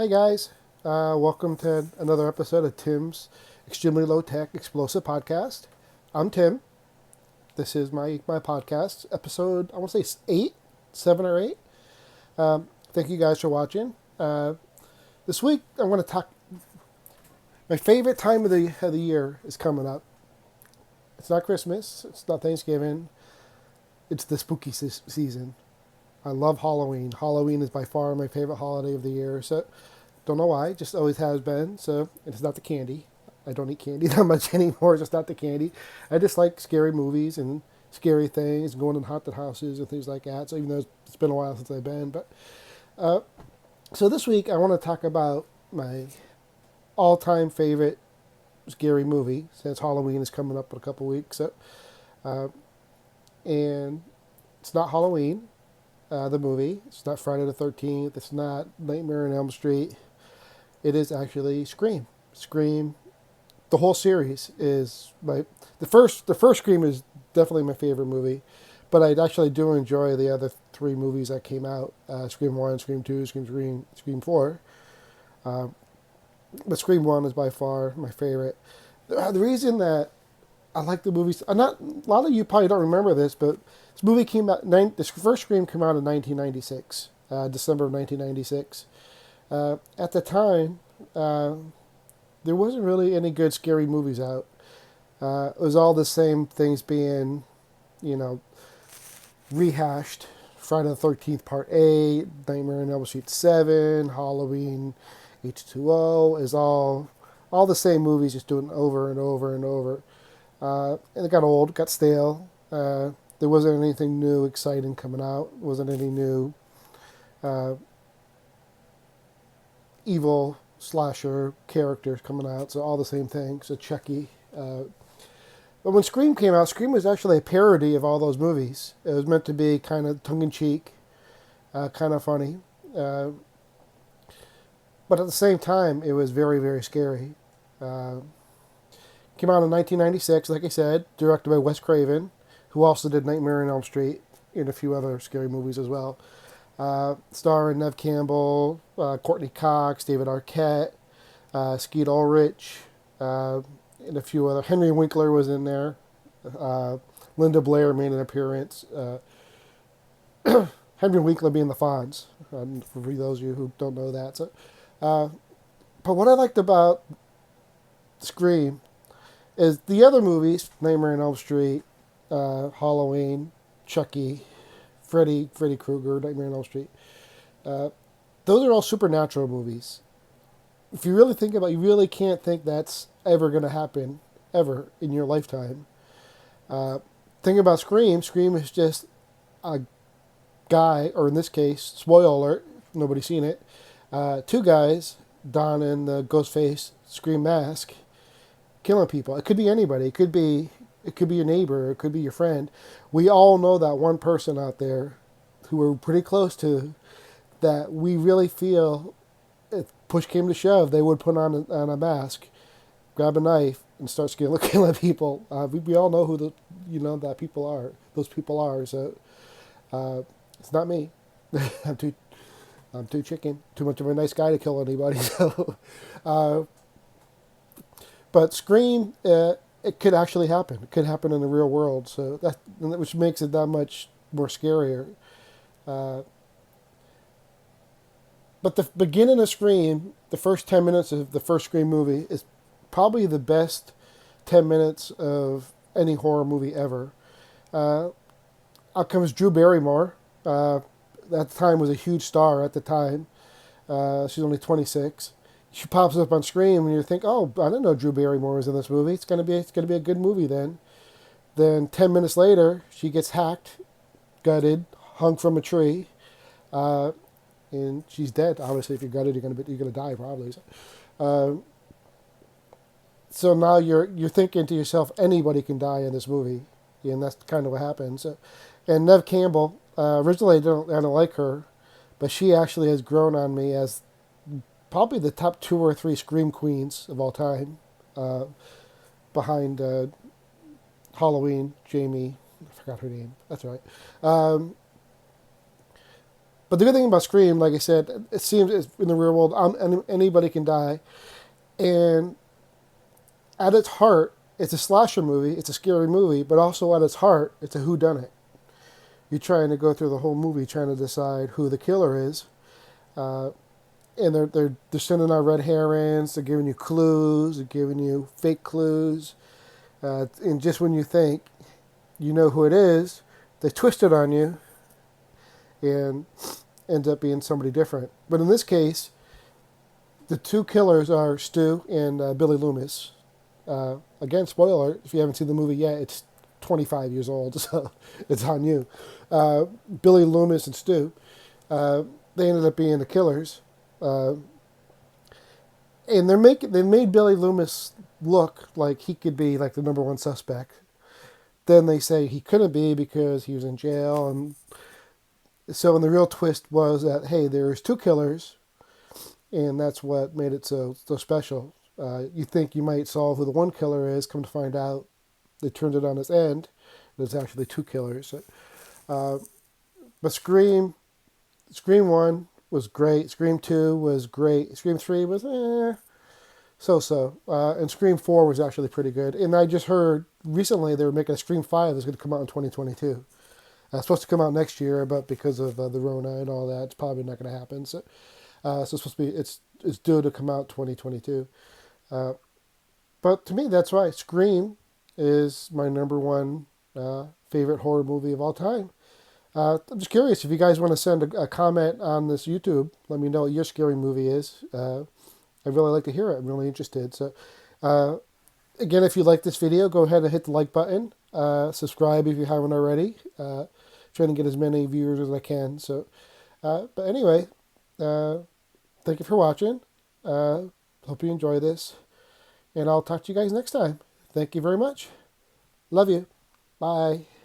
Hey guys, welcome to another episode of Tim's Extremely Low Tech Explosive Podcast. I'm Tim. This is my podcast episode. I want to say 7 or 8. Thank you guys for watching. This week I want to talk. My favorite time of the year is coming up. It's not Christmas. It's not Thanksgiving. It's the spooky season. I love Halloween. Halloween is by far my favorite holiday of the year. So don't know why, just always has been. So it's not the candy. I don't eat candy that much anymore. It's just not the candy. I just like scary movies and scary things, going in haunted houses and things like that. So even though it's been a while since I've been, but so this week I want to talk about my all-time favorite scary movie since Halloween is coming up in a couple weeks. So, and it's not Halloween, the movie. It's not Friday the 13th. It's not Nightmare on Elm Street. It is actually Scream. Scream. The whole series is the first Scream is definitely my favorite movie, but I actually do enjoy the other three movies that came out: Scream One, Scream Two, Scream Three, Scream Four. But Scream One is by far my favorite. The reason that I like the movies, not a lot of you probably don't remember this, but this movie came out. This first Scream came out in 1996, December of 1996. At the time, there wasn't really any good scary movies out. It was all the same things being, you know, rehashed. Friday the 13th Part 8, Nightmare on Elm Street 7, Halloween H2O is all the same movies, just doing over and over and over. And it got old, got stale. There wasn't anything new, exciting coming out. Wasn't any new uh, evil slasher characters coming out. So all the same thing. So Chucky. But when Scream came out, Scream was actually a parody of all those movies. It was meant to be kind of tongue-in-cheek, kind of funny. But at the same time, it was very, very scary. Uh, Came out in 1996, like I said, directed by Wes Craven, who also did Nightmare on Elm Street and a few other scary movies as well. Starring Nev Campbell, Courtney Cox, David Arquette, Skeet Ulrich, and a few other. Henry Winkler was in there. Linda Blair made an appearance. Henry Winkler being the Fonz, for those of you who don't know that. So, but what I liked about Scream is the other movies, Nightmare on Elm Street, Halloween, Chucky, Freddy Krueger, Nightmare on Elm Street. Those are all supernatural movies. If you really think about it, you really can't think that's ever going to happen, ever, in your lifetime. Think about Scream. Scream is just a guy, or in this case, spoiler alert, nobody's seen it, two guys donning the Ghostface Scream mask, killing people. It could be anybody. It could be your neighbor. It could be your friend. We all know that one person out there who we're pretty close to that we really feel if push came to shove, they would put on a mask, grab a knife, and start killing people. We all know who that people are. Those people are. So it's not me. I'm too chicken. Too much of a nice guy to kill anybody. So, but Scream, it could actually happen. It could happen in the real world. So which makes it that much more scarier. But the beginning of Scream, the first 10 minutes of the first Scream movie, is probably the best 10 minutes of any horror movie ever. Out comes Drew Barrymore. At the time was a huge star at the time. She's only 26. She pops up on Scream, and you think, "Oh, I didn't know Drew Barrymore was in this movie. It's gonna be a good movie then." Then 10 minutes later, she gets hacked, gutted, hung from a tree, and she's dead. Obviously, if you're gutted, you're gonna die probably. So now you're thinking to yourself, anybody can die in this movie, and that's kind of what happens. And Nev Campbell, originally I don't like her, but she actually has grown on me as probably the top 2 or 3 Scream queens of all time, behind Halloween, Jamie. I forgot her name. That's right. But the good thing about Scream, like I said, it seems in the real world, anybody can die. And at its heart, it's a slasher movie. It's a scary movie, but also at its heart, it's a whodunit. You're trying to go through the whole movie trying to decide who the killer is. Uh, and they're sending out red herrings. They're giving you clues. They're giving you fake clues. And just when you think you know who it is, they twist it on you and ends up being somebody different. But in this case, the two killers are Stu and Billy Loomis. Again, spoiler alert, if you haven't seen the movie yet, it's 25 years old, so it's on you. Billy Loomis and Stu, they ended up being the killers. Uh, and they made Billy Loomis look like he could be like the number one suspect. Then they say he couldn't be because he was in jail, and so and the real twist was that hey, there's two killers, and that's what made it so special. You think you might solve who the one killer is, come to find out they turned it on its end. There's actually two killers. Uh, but Scream 1 was great. Scream 2 was great. Scream 3 was so-so. And Scream 4 was actually pretty good. And I just heard recently they were making a Scream 5 that's going to come out in 2022. It's supposed to come out next year, but because of the Rona and all that, it's probably not going to happen. So it's supposed to be it's due to come out 2022. But to me, that's right. Scream is my number one favorite horror movie of all time. I'm just curious if you guys want to send a comment on this YouTube. Let me know what your scary movie is. I'd really like to hear it. I'm really interested. So, again, if you like this video, go ahead and hit the like button. Subscribe if you haven't already. Trying to get as many viewers as I can. So, but anyway, thank you for watching. Hope you enjoy this. And I'll talk to you guys next time. Thank you very much. Love you. Bye.